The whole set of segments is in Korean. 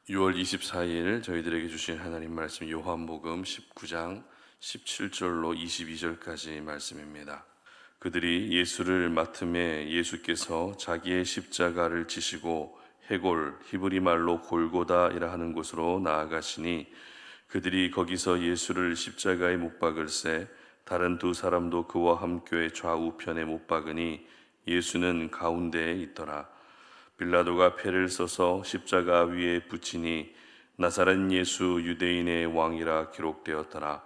6월 24일 저희들에게 주신 하나님 말씀 요한복음 19장 17절로 22절까지 말씀입니다. 그들이 예수를 맡음에 예수께서 자기의 십자가를 지시고 해골 히브리 말로 골고다이라 하는 곳으로 나아가시니 그들이 거기서 예수를 십자가에 못 박을새 다른 두 사람도 그와 함께 좌우편에 못 박으니 예수는 가운데에 있더라. 빌라도가 패를 써서 십자가 위에 붙이니 나사렛 예수 유대인의 왕이라 기록되었더라.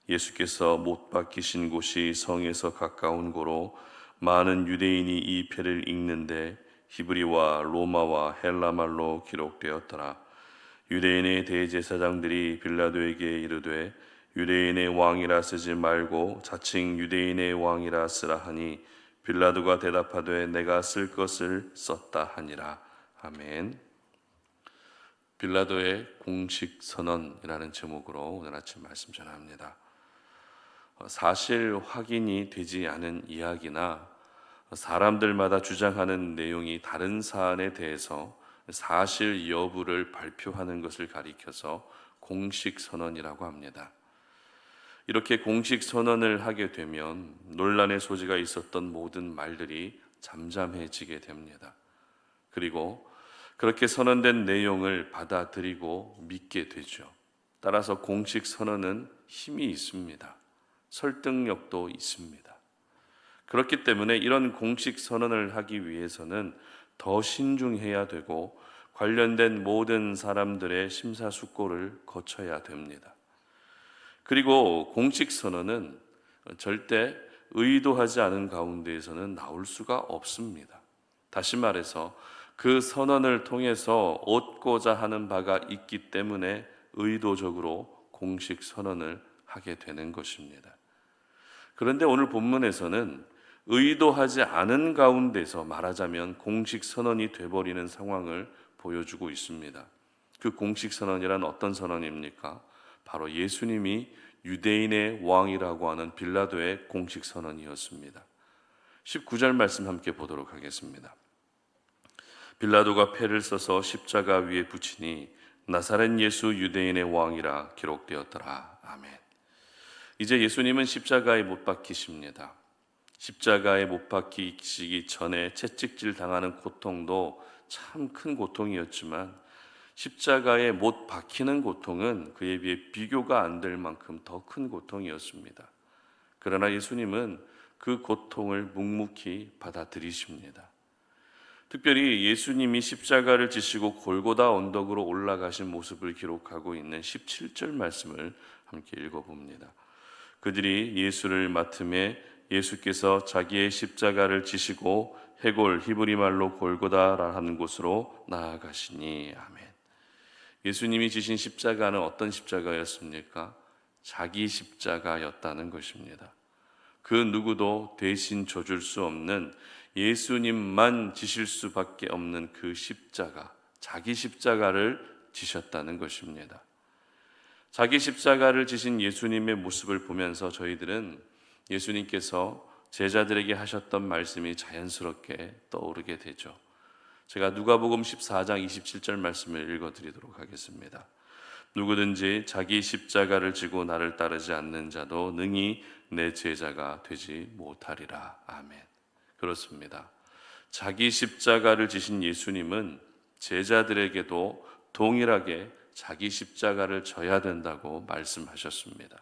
예수께서 못 박히신 곳이 성에서 가까운 고로 많은 유대인이 이 패를 읽는데 히브리와 로마와 헬라말로 기록되었더라. 유대인의 대제사장들이 빌라도에게 이르되 유대인의 왕이라 쓰지 말고 자칭 유대인의 왕이라 쓰라 하니 빌라도가 대답하되 내가 쓸 것을 썼다 하니라. 아멘. 빌라도의 공식 선언이라는 제목으로 오늘 아침 말씀 전합니다. 사실 확인이 되지 않은 이야기나 사람들마다 주장하는 내용이 다른 사안에 대해서 사실 여부를 발표하는 것을 가리켜서 공식 선언이라고 합니다. 이렇게 공식 선언을 하게 되면 논란의 소지가 있었던 모든 말들이 잠잠해지게 됩니다. 그리고 그렇게 선언된 내용을 받아들이고 믿게 되죠. 따라서 공식 선언은 힘이 있습니다. 설득력도 있습니다. 그렇기 때문에 이런 공식 선언을 하기 위해서는 더 신중해야 되고 관련된 모든 사람들의 심사숙고를 거쳐야 됩니다. 그리고 공식 선언은 절대 의도하지 않은 가운데에서는 나올 수가 없습니다. 다시 말해서 그 선언을 통해서 얻고자 하는 바가 있기 때문에 의도적으로 공식 선언을 하게 되는 것입니다. 그런데 오늘 본문에서는 의도하지 않은 가운데서 말하자면 공식 선언이 돼버리는 상황을 보여주고 있습니다. 그 공식 선언이란 어떤 선언입니까? 바로 예수님이 유대인의 왕이라고 하는 빌라도의 공식 선언이었습니다. 19절 말씀 함께 보도록 하겠습니다. 빌라도가 패를 써서 십자가 위에 붙이니 나사렛 예수 유대인의 왕이라 기록되었더라. 아멘. 이제 예수님은 십자가에 못 박히십니다. 십자가에 못 박히시기 전에 채찍질 당하는 고통도 참 큰 고통이었지만 십자가에 못 박히는 고통은 그에 비해 비교가 안 될 만큼 더 큰 고통이었습니다. 그러나 예수님은 그 고통을 묵묵히 받아들이십니다. 특별히 예수님이 십자가를 지시고 골고다 언덕으로 올라가신 모습을 기록하고 있는 17절 말씀을 함께 읽어봅니다. 그들이 예수를 맡음에 예수께서 자기의 십자가를 지시고 해골 히브리 말로 골고다라 하는 곳으로 나아가시니. 아멘. 예수님이 지신 십자가는 어떤 십자가였습니까? 자기 십자가였다는 것입니다. 그 누구도 대신 져줄 수 없는 예수님만 지실 수밖에 없는 그 십자가, 자기 십자가를 지셨다는 것입니다. 자기 십자가를 지신 예수님의 모습을 보면서 저희들은 예수님께서 제자들에게 하셨던 말씀이 자연스럽게 떠오르게 되죠. 제가 누가복음 14장 27절 말씀을 읽어드리도록 하겠습니다. 누구든지 자기 십자가를 지고 나를 따르지 않는 자도 능히 내 제자가 되지 못하리라. 아멘. 그렇습니다. 자기 십자가를 지신 예수님은 제자들에게도 동일하게 자기 십자가를 져야 된다고 말씀하셨습니다.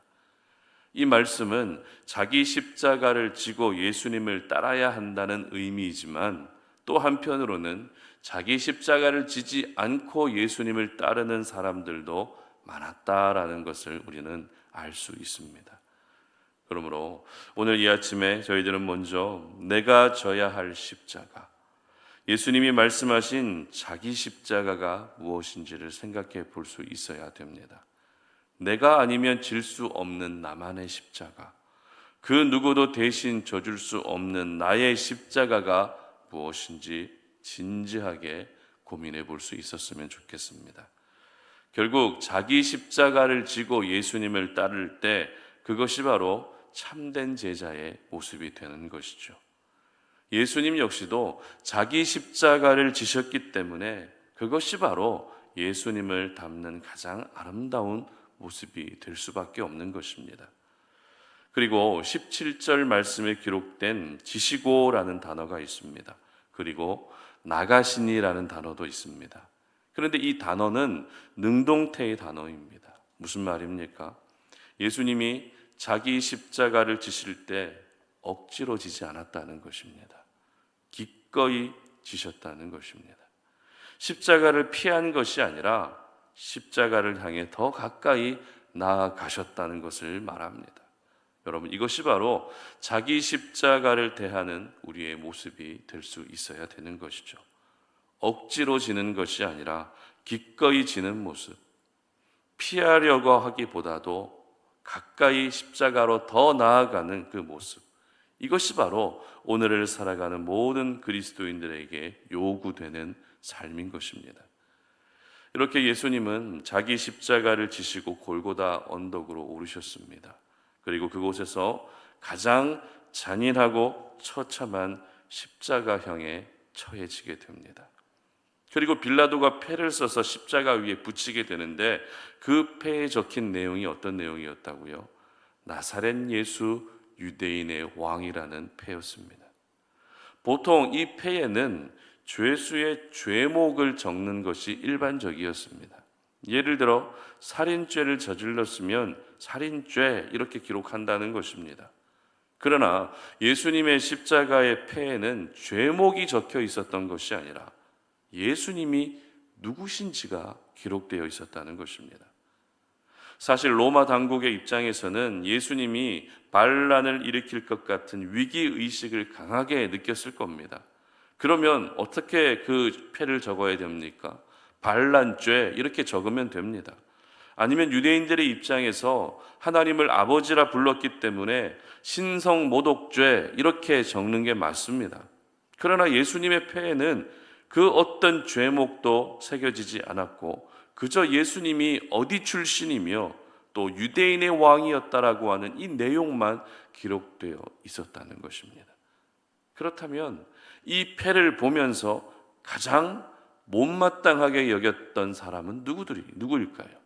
이 말씀은 자기 십자가를 지고 예수님을 따라야 한다는 의미이지만 또 한편으로는 자기 십자가를 지지 않고 예수님을 따르는 사람들도 많았다라는 것을 우리는 알 수 있습니다. 그러므로 오늘 이 아침에 저희들은 먼저 내가 져야 할 십자가, 예수님이 말씀하신 자기 십자가가 무엇인지를 생각해 볼 수 있어야 됩니다. 내가 아니면 질 수 없는 나만의 십자가, 그 누구도 대신 져줄 수 없는 나의 십자가가 무엇인지 진지하게 고민해 볼 수 있었으면 좋겠습니다. 결국 자기 십자가를 지고 예수님을 따를 때 그것이 바로 참된 제자의 모습이 되는 것이죠. 예수님 역시도 자기 십자가를 지셨기 때문에 그것이 바로 예수님을 담는 가장 아름다운 모습이 될 수밖에 없는 것입니다. 그리고 17절 말씀에 기록된 지시고라는 단어가 있습니다. 그리고 나가시니라는 단어도 있습니다. 그런데 이 단어는 능동태의 단어입니다. 무슨 말입니까? 예수님이 자기 십자가를 지실 때 억지로 지지 않았다는 것입니다. 기꺼이 지셨다는 것입니다. 십자가를 피한 것이 아니라 십자가를 향해 더 가까이 나아가셨다는 것을 말합니다. 여러분, 이것이 바로 자기 십자가를 대하는 우리의 모습이 될 수 있어야 되는 것이죠. 억지로 지는 것이 아니라 기꺼이 지는 모습, 피하려고 하기보다도 가까이 십자가로 더 나아가는 그 모습, 이것이 바로 오늘을 살아가는 모든 그리스도인들에게 요구되는 삶인 것입니다. 이렇게 예수님은 자기 십자가를 지시고 골고다 언덕으로 오르셨습니다. 그리고 그곳에서 가장 잔인하고 처참한 십자가형에 처해지게 됩니다. 그리고 빌라도가 패를 써서 십자가 위에 붙이게 되는데 그 패에 적힌 내용이 어떤 내용이었다고요? 나사렛 예수 유대인의 왕이라는 패였습니다. 보통 이 패에는 죄수의 죄목을 적는 것이 일반적이었습니다. 예를 들어 살인죄를 저질렀으면 살인죄 이렇게 기록한다는 것입니다. 그러나 예수님의 십자가의 패에는 죄목이 적혀 있었던 것이 아니라 예수님이 누구신지가 기록되어 있었다는 것입니다. 사실 로마 당국의 입장에서는 예수님이 반란을 일으킬 것 같은 위기의식을 강하게 느꼈을 겁니다. 그러면 어떻게 그 패를 적어야 됩니까? 반란죄 이렇게 적으면 됩니다. 아니면 유대인들의 입장에서 하나님을 아버지라 불렀기 때문에 신성모독죄 이렇게 적는 게 맞습니다. 그러나 예수님의 패에는 그 어떤 죄목도 새겨지지 않았고 그저 예수님이 어디 출신이며 또 유대인의 왕이었다라고 하는 이 내용만 기록되어 있었다는 것입니다. 그렇다면 이 패를 보면서 가장 못마땅하게 여겼던 사람은 누구일까요?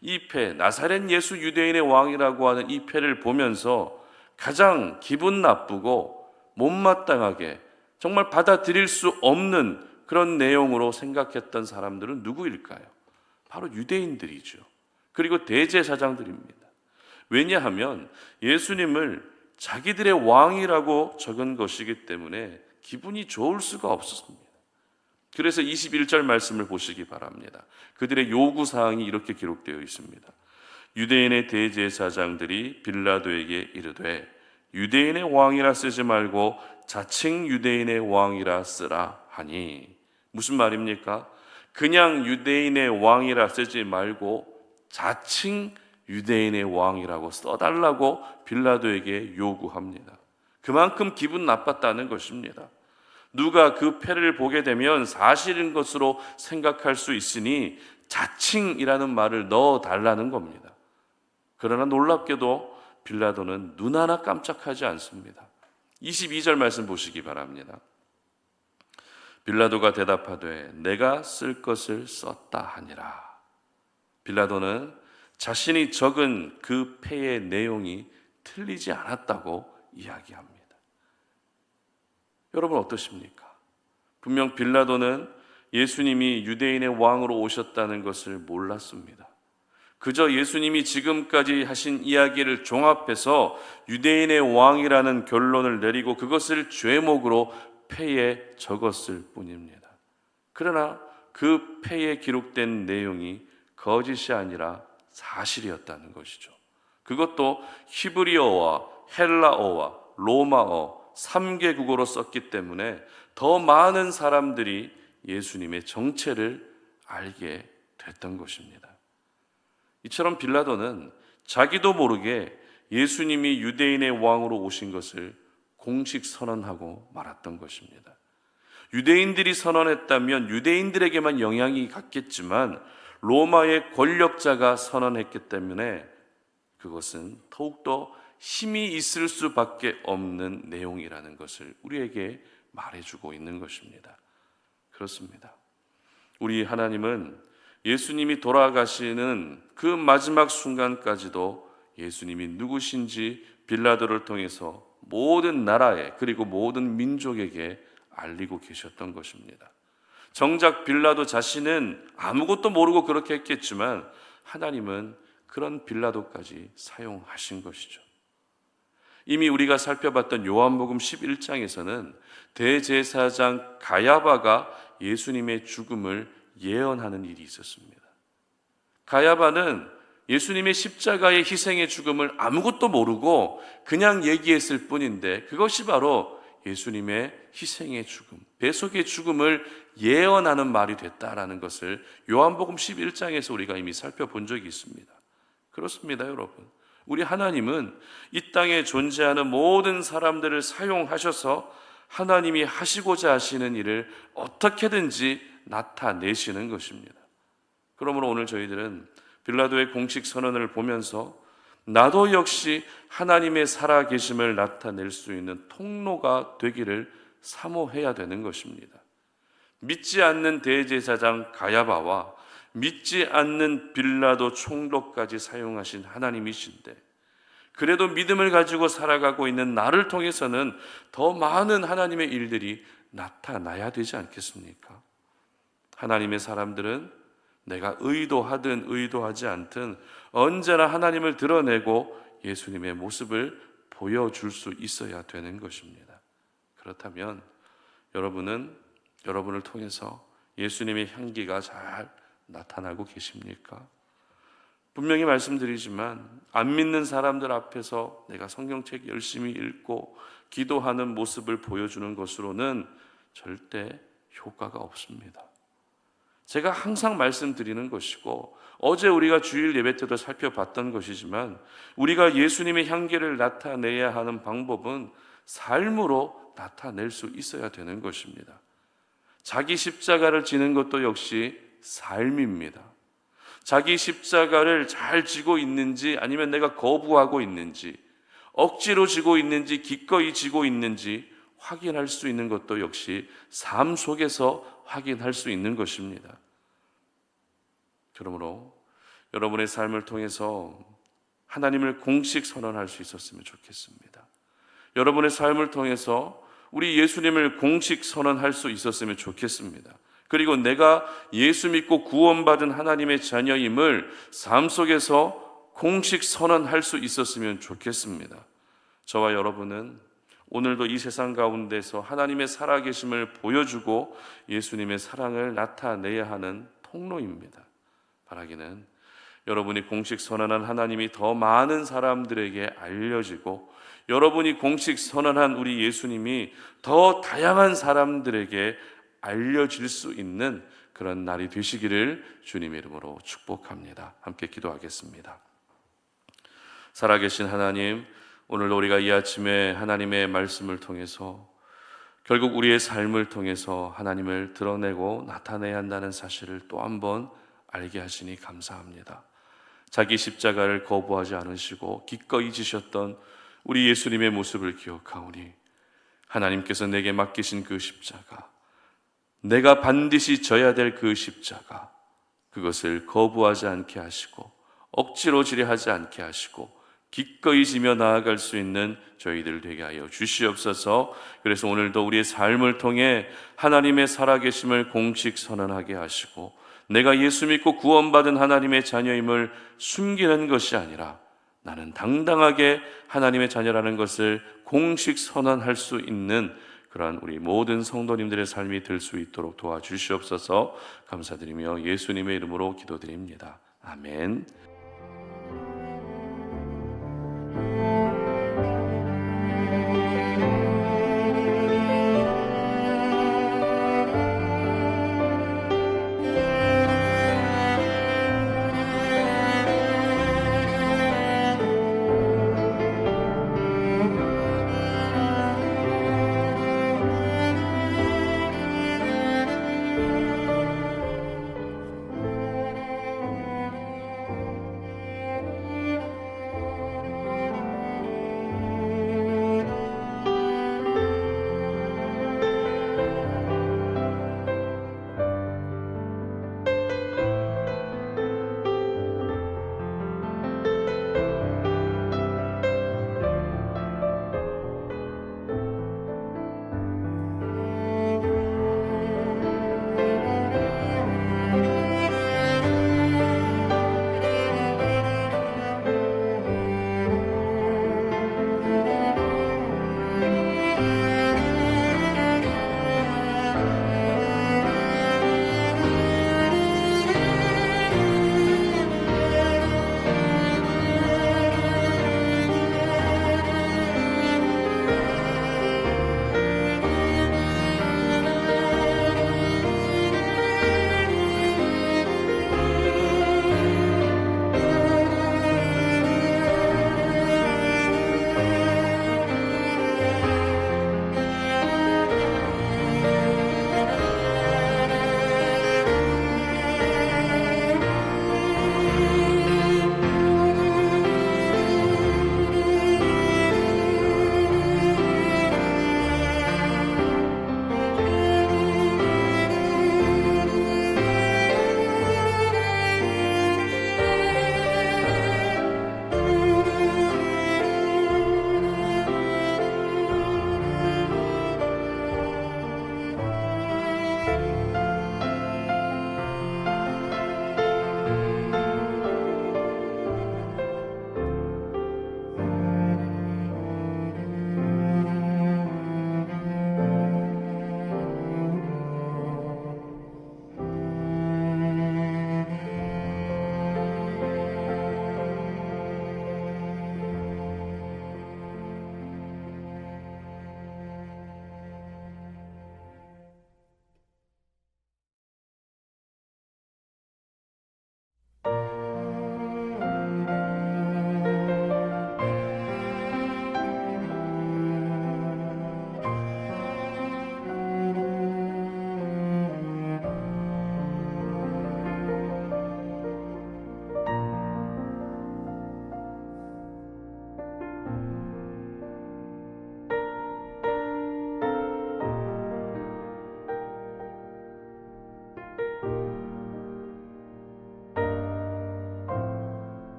이 패, 나사렛 예수 유대인의 왕이라고 하는 이 패를 보면서 가장 기분 나쁘고 못마땅하게 정말 받아들일 수 없는 그런 내용으로 생각했던 사람들은 누구일까요? 바로 유대인들이죠. 그리고 대제사장들입니다. 왜냐하면 예수님을 자기들의 왕이라고 적은 것이기 때문에 기분이 좋을 수가 없었습니다. 그래서 21절 말씀을 보시기 바랍니다. 그들의 요구사항이 이렇게 기록되어 있습니다. 유대인의 대제사장들이 빌라도에게 이르되 유대인의 왕이라 쓰지 말고 자칭 유대인의 왕이라 쓰라 하니, 무슨 말입니까? 그냥 유대인의 왕이라 쓰지 말고 자칭 유대인의 왕이라고 써달라고 빌라도에게 요구합니다. 그만큼 기분 나빴다는 것입니다. 누가 그 패를 보게 되면 사실인 것으로 생각할 수 있으니 자칭이라는 말을 넣어달라는 겁니다. 그러나 놀랍게도 빌라도는 눈 하나 깜짝하지 않습니다. 22절 말씀 보시기 바랍니다. 빌라도가 대답하되 내가 쓸 것을 썼다 하니라. 빌라도는 자신이 적은 그 패의 내용이 틀리지 않았다고 이야기합니다. 여러분 어떠십니까? 분명 빌라도는 예수님이 유대인의 왕으로 오셨다는 것을 몰랐습니다. 그저 예수님이 지금까지 하신 이야기를 종합해서 유대인의 왕이라는 결론을 내리고 그것을 죄목으로 패에 적었을 뿐입니다. 그러나 그 패에 기록된 내용이 거짓이 아니라 사실이었다는 것이죠. 그것도 히브리어와 헬라어와 로마어 3개 국어로 썼기 때문에 더 많은 사람들이 예수님의 정체를 알게 됐던 것입니다. 이처럼 빌라도는 자기도 모르게 예수님이 유대인의 왕으로 오신 것을 공식 선언하고 말았던 것입니다. 유대인들이 선언했다면 유대인들에게만 영향이 갔겠지만 로마의 권력자가 선언했기 때문에 그것은 더욱더 힘이 있을 수밖에 없는 내용이라는 것을 우리에게 말해주고 있는 것입니다. 그렇습니다. 우리 하나님은 예수님이 돌아가시는 그 마지막 순간까지도 예수님이 누구신지 빌라도를 통해서 모든 나라에 그리고 모든 민족에게 알리고 계셨던 것입니다. 정작 빌라도 자신은 아무것도 모르고 그렇게 했겠지만 하나님은 그런 빌라도까지 사용하신 것이죠. 이미 우리가 살펴봤던 요한복음 11장에서는 대제사장 가야바가 예수님의 죽음을 예언하는 일이 있었습니다. 가야바는 예수님의 십자가의 희생의 죽음을 아무것도 모르고 그냥 얘기했을 뿐인데 그것이 바로 예수님의 희생의 죽음, 배속의 죽음을 예언하는 말이 됐다라는 것을 요한복음 11장에서 우리가 이미 살펴본 적이 있습니다. 그렇습니다, 여러분. 우리 하나님은 이 땅에 존재하는 모든 사람들을 사용하셔서 하나님이 하시고자 하시는 일을 어떻게든지 나타내시는 것입니다. 그러므로 오늘 저희들은 빌라도의 공식 선언을 보면서 나도 역시 하나님의 살아계심을 나타낼 수 있는 통로가 되기를 사모해야 되는 것입니다. 믿지 않는 대제사장 가야바와 믿지 않는 빌라도 총독까지 사용하신 하나님이신데 그래도 믿음을 가지고 살아가고 있는 나를 통해서는 더 많은 하나님의 일들이 나타나야 되지 않겠습니까? 하나님의 사람들은 내가 의도하든 의도하지 않든 언제나 하나님을 드러내고 예수님의 모습을 보여줄 수 있어야 되는 것입니다. 그렇다면 여러분은 여러분을 통해서 예수님의 향기가 잘 나타나고 계십니까? 분명히 말씀드리지만 안 믿는 사람들 앞에서 내가 성경책 열심히 읽고 기도하는 모습을 보여주는 것으로는 절대 효과가 없습니다. 제가 항상 말씀드리는 것이고 어제 우리가 주일 예배 때도 살펴봤던 것이지만 우리가 예수님의 향기를 나타내야 하는 방법은 삶으로 나타낼 수 있어야 되는 것입니다. 자기 십자가를 지는 것도 역시 삶입니다. 자기 십자가를 잘 지고 있는지 아니면 내가 거부하고 있는지 억지로 지고 있는지 기꺼이 지고 있는지 확인할 수 있는 것도 역시 삶 속에서 확인할 수 있는 것입니다. 그러므로 여러분의 삶을 통해서 하나님을 공식 선언할 수 있었으면 좋겠습니다. 여러분의 삶을 통해서 우리 예수님을 공식 선언할 수 있었으면 좋겠습니다. 그리고 내가 예수 믿고 구원받은 하나님의 자녀임을 삶 속에서 공식 선언할 수 있었으면 좋겠습니다. 저와 여러분은 오늘도 이 세상 가운데서 하나님의 살아계심을 보여주고 예수님의 사랑을 나타내야 하는 통로입니다. 바라기는 여러분이 공식 선언한 하나님이 더 많은 사람들에게 알려지고 여러분이 공식 선언한 우리 예수님이 더 다양한 사람들에게 알려질 수 있는 그런 날이 되시기를 주님의 이름으로 축복합니다. 함께 기도하겠습니다. 살아계신 하나님, 오늘도 우리가 이 아침에 하나님의 말씀을 통해서 결국 우리의 삶을 통해서 하나님을 드러내고 나타내야 한다는 사실을 또 한 번 알게 하시니 감사합니다. 자기 십자가를 거부하지 않으시고 기꺼이 지셨던 우리 예수님의 모습을 기억하오니 하나님께서 내게 맡기신 그 십자가, 내가 반드시 져야 될 그 십자가, 그것을 거부하지 않게 하시고 억지로 지려 하지 않게 하시고 기꺼이 지며 나아갈 수 있는 저희들 되게 하여 주시옵소서. 그래서 오늘도 우리의 삶을 통해 하나님의 살아계심을 공식 선언하게 하시고 내가 예수 믿고 구원받은 하나님의 자녀임을 숨기는 것이 아니라 나는 당당하게 하나님의 자녀라는 것을 공식 선언할 수 있는 그러한 우리 모든 성도님들의 삶이 될 수 있도록 도와주시옵소서. 감사드리며 예수님의 이름으로 기도드립니다. 아멘.